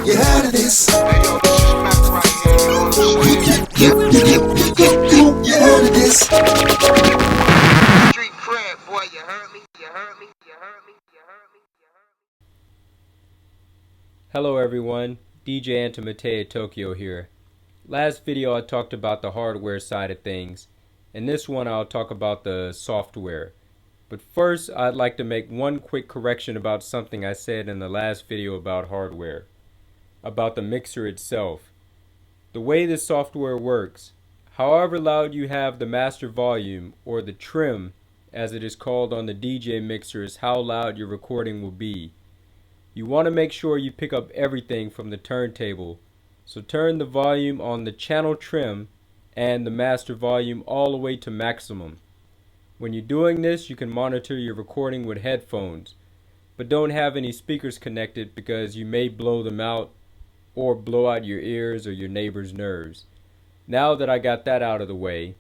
You heard of this? Hey yo, this is Mac right here, you know what I'm saying? You heard of this? Street cred, boy, you heard me, you heard me, you heard me, you heard me, you heard me. Hello everyone, DJ Antomattei of Tokyo here. Last video I talked about the hardware side of things. In this one I'll talk about the software. But first I'd like to make one quick correction about something I said in the last video about hardware. About the mixer itself. The way the software works, however loud you have the master volume, or the trim as it is called on the DJ mixer, is how loud your recording will be. You want to make sure you pick up everything from the turntable. So turn the volume on the channel trim and the master volume all the way to maximum. When you're doing this, you can monitor your recording with headphones, but don't have any speakers connected because you may blow them out or blow out your ears or your neighbor's nerves. Now that I got that out of the way,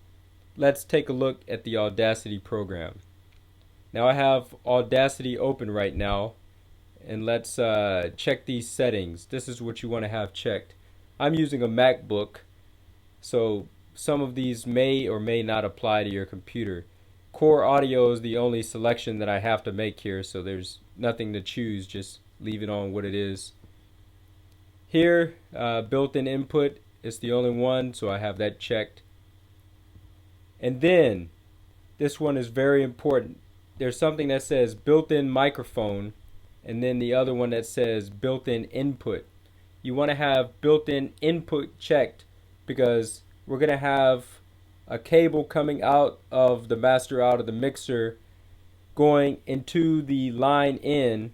let's take a look at the Audacity program. Now I have Audacity open right now, and let's check these settings. This is what you want to have checked. I'm using a MacBook, so some of these may or may not apply to your computer. Core audio is the only selection that I have to make here, so there's nothing to choose, just leave it on what it is. Here, built-in input is the only one, so I have that checked. And then, this one is very important. There's something that says built-in microphone, and then the other one that says built-in input. You want to have built-in input checked because we're going to have a cable coming out of the master, out of the mixer, going into the line in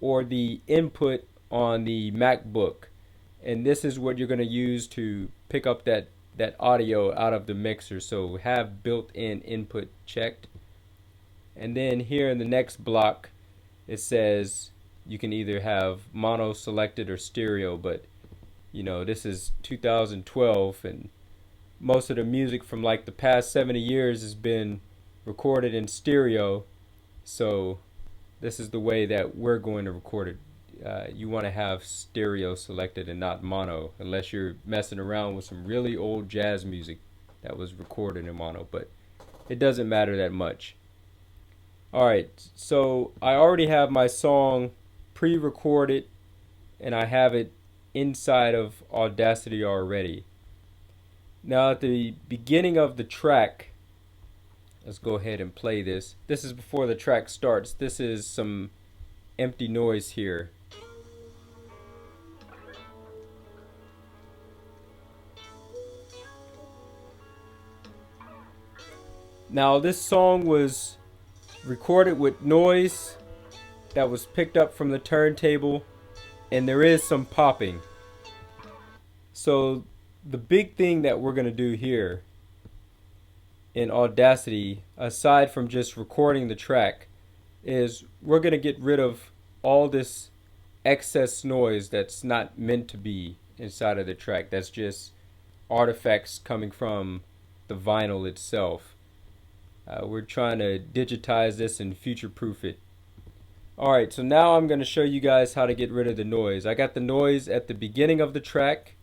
or the input on the MacBook. And this is what you're going to use to pick up that audio out of the mixer. So have built-in input checked. And then here in the next block it says you can either have mono selected or stereo, but you know, this is 2012 and most of the music from like the past 70 years has been recorded in stereo, so this is the way that we're going to record it. You want to have stereo selected and not mono, unless you're messing around with some really old jazz music that was recorded in mono, but it doesn't matter that much. Alright, so I already have my song pre-recorded and I have it inside of Audacity already. Now at the beginning of the track, let's go ahead and play this. This is before the track starts. This is some empty noise here. Now this song was recorded with noise that was picked up from the turntable, and there is some popping. So the big thing that we're going to do here in Audacity, aside from just recording the track, is we're going to get rid of all this excess noise that's not meant to be inside of the track. That's just artifacts coming from the vinyl itself. We're trying to digitize this and future-proof it. Alright, so now I'm going to show you guys how to get rid of the noise. I got the noise at the beginning of the track,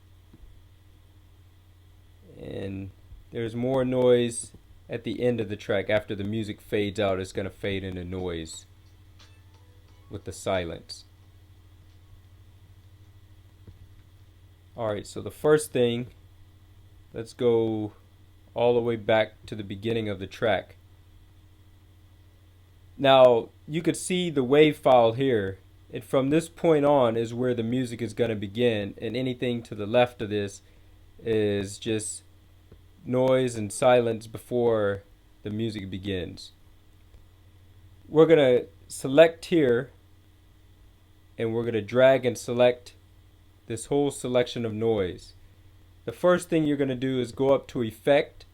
and there's more noise at the end of the track. After the music fades out, it's going to fade into noise with the silence. Alright, so the first thing, let's go all the way back to the beginning of the track. Now you could see the wave file here, and from this point on is where the music is going to begin, and anything to the left of this is just noise and silence before the music begins. We're going to select here, and we're going to drag and select this whole selection of noise. The first thing you're going to do is go up to Effect,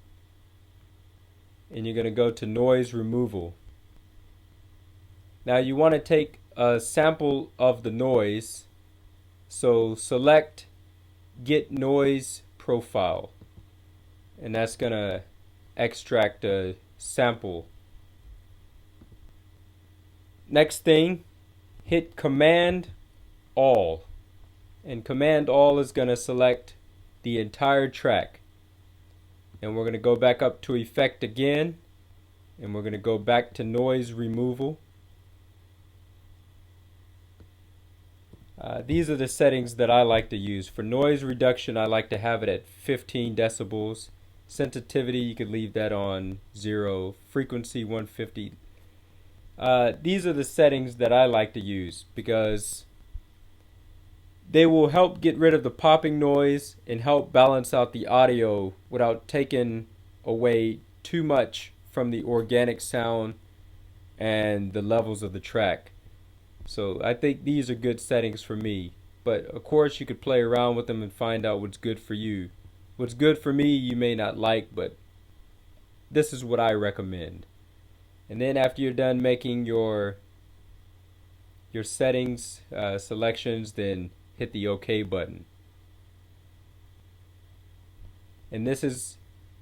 and you're going to go to Noise Removal. Now you want to take a sample of the noise, so select Get Noise Profile, and that's going to extract a sample. Next thing, hit Command All, And Command All is going to select the entire track. And we're going to go back up to Effect again, and we're going to go back to Noise Removal. These are the settings that I like to use. For noise reduction, I like to have it at 15 decibels. Sensitivity, you could leave that on 0. Frequency, 150. These are the settings that I like to use because they will help get rid of the popping noise and help balance out the audio without taking away too much from the organic sound and the levels of the track. So I think these are good settings for me. But of course you could play around with them and find out what's good for you. What's good for me you may not like, but this is what I recommend. And then after you're done making your settings, selections, then hit the OK button. And this is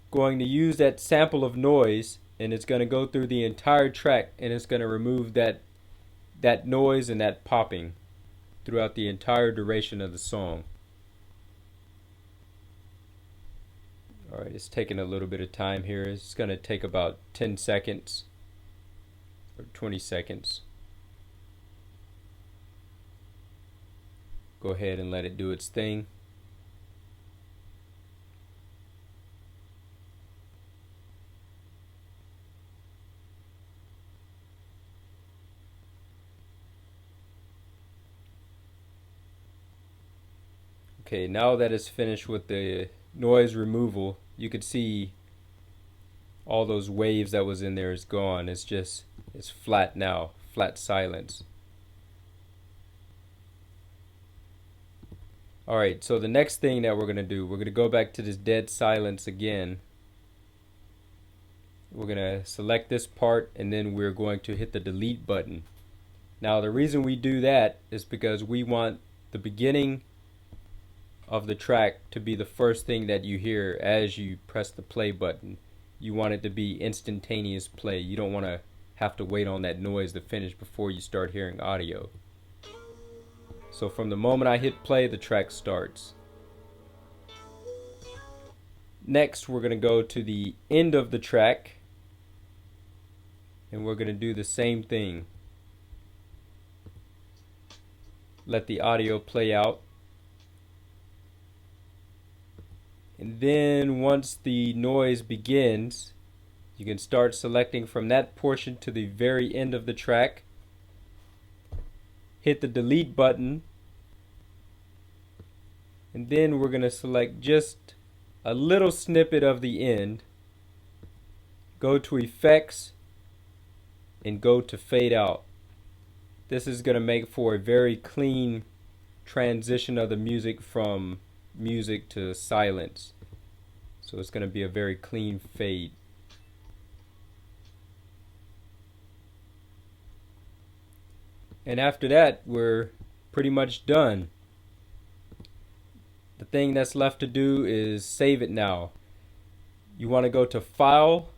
going to use that sample of noise, and it's going to go through the entire track, and it's going to remove that noise and that popping throughout the entire duration of the song. Alright, it's taking a little bit of time here. It's going to take about 10 seconds or 20 seconds. Go ahead and let it do its thing. Okay, now that it's finished with the noise removal, you can see all those waves that was in there is gone. It's flat now, flat silence. Alright, so the next thing that we're going to do, we're going to go back to this dead silence again. We're going to select this part, and then we're going to hit the delete button. Now the reason we do that is because we want the beginning of the track to be the first thing that you hear as you press the play button. You want it to be instantaneous play. You don't want to have to wait on that noise to finish before you start hearing audio. So from the moment I hit play, the track starts. Next, we're going to go to the end of the track, and we're going to do the same thing. Let the audio play out. And then once the noise begins, you can start selecting from that portion to the very end of the track. Hit the delete button, and then we're going to select just a little snippet of the end. Go to Effects and go to Fade Out. This is going to make for a very clean transition of the music from music to silence. So it's going to be a very clean fade. And after that, we're pretty much done. The thing that's left to do is save it now. You want to go to File,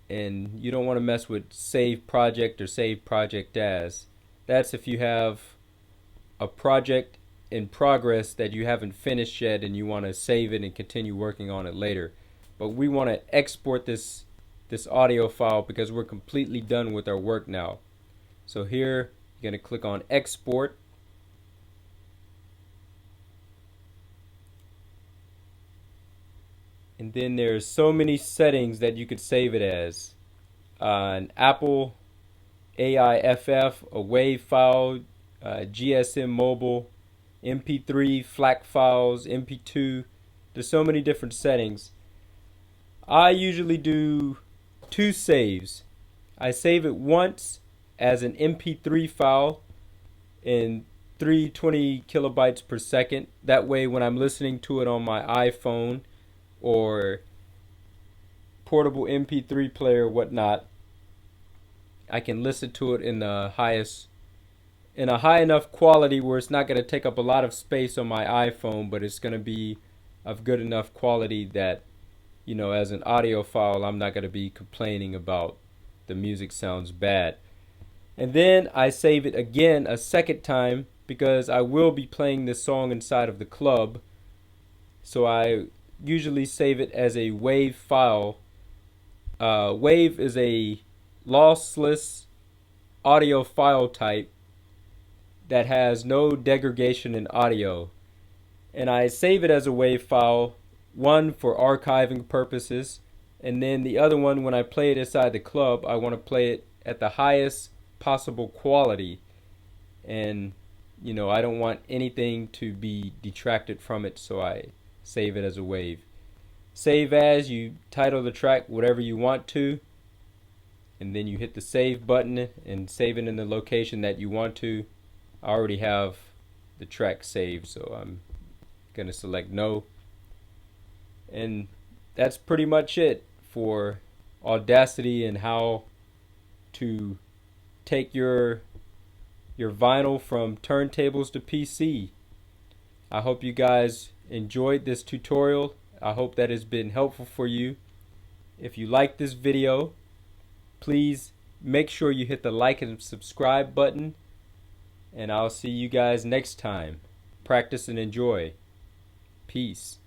and you don't want to mess with Save Project or Save Project As. That's if you have a project in progress that you haven't finished yet and you want to save it and continue working on it later. But we want to export this audio file because we're completely done with our work now. So here you're going to click on Export. And then there's so many settings that you could save it as. An Apple AIFF, a WAV file, GSM mobile, MP3, FLAC files, MP2. There's so many different settings. I usually do 2 saves. I save it once as an MP3 file in 320 kilobytes per second. That way when I'm listening to it on my iPhone or portable MP3 player, whatnot, I can listen to it in a high enough quality where it's not going to take up a lot of space on my iPhone, but it's going to be of good enough quality that, you know, as an audio file, I'm not going to be complaining about the music sounds bad. And then I save it again a second time because I will be playing this song inside of the club, so I usually save it as a WAV file. WAV is a lossless audio file type that has no degradation in audio, and I save it as a WAV file, one for archiving purposes, and then the other one, when I play it inside the club, I want to play it at the highest possible quality, and I don't want anything to be detracted from it, so I save it as a WAV. Save as, you title the track whatever you want to, and then you hit the save button and save it in the location that you want to. I already have the track saved, so I'm gonna select no. And that's pretty much it for Audacity and how to take your vinyl from turntables to PC. I hope you guys enjoyed this tutorial. I hope that has been helpful for you. If you like this video, please make sure you hit the like and subscribe button, and I'll see you guys next time. Practice and enjoy. Peace.